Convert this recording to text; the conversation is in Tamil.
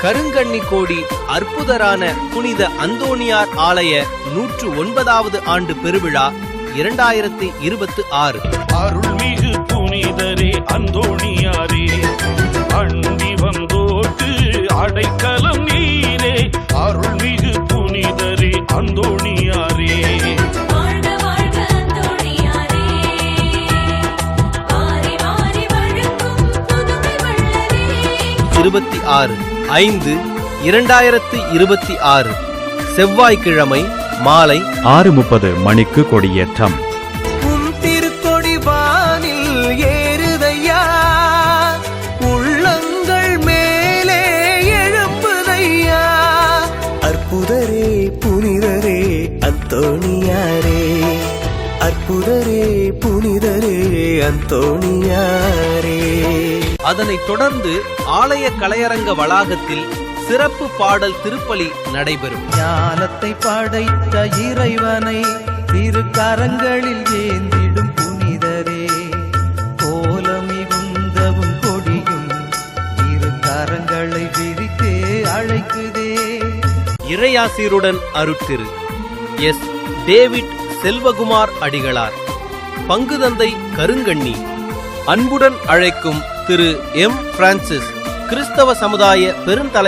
கருங்கண்ணி கோடி அற்புதரான புனித அந்தோணியார் ஆலய 109வது ஆண்டு பெருவிழா 2026. அருள்மிகு புனிதரே அந்தோணியாரே, அண்டி வந்தோர்க்கு அடைக்கலம் நீரே. அருள்மிகு புனிதரே அந்தோணியாரே, 26/5/2026 செவ்வாய்க்கிழமை மாலை 6:30 மணிக்கு கொடியேற்றம். திருக்கொடி வானில் ஏறுதையா, உள்ளங்கள் மேலே எழும்புதையா. அற்புதரே புனிதரே அந்தோணியாரே, அற்புதரே புனிதரே அந்தோணியாரே. அதனைத் தொடர்ந்து ஆலய கலையரங்க வளாகத்தில் சிறப்பு பாடல் திருப்பலி நடைபெறும். ஞானத்தை படைத்த இறைவனை திருக்கரங்களில் ஏந்திடும் புனிதரே, கோலமிகுந்தவும் கொடியும் இரு கரங்களை விரித்தே அழைக்குதே. இறையாசிருடன் அருட்திரு எஸ். டேவிட் செல்வகுமார் அடிகளார், பங்குதந்தை கருங்கண்ணி, அன்புடன் அழைக்கும் திரு எம். பிரான்சிஸ், கிறிஸ்தவ சமுதாய பெருந்தலை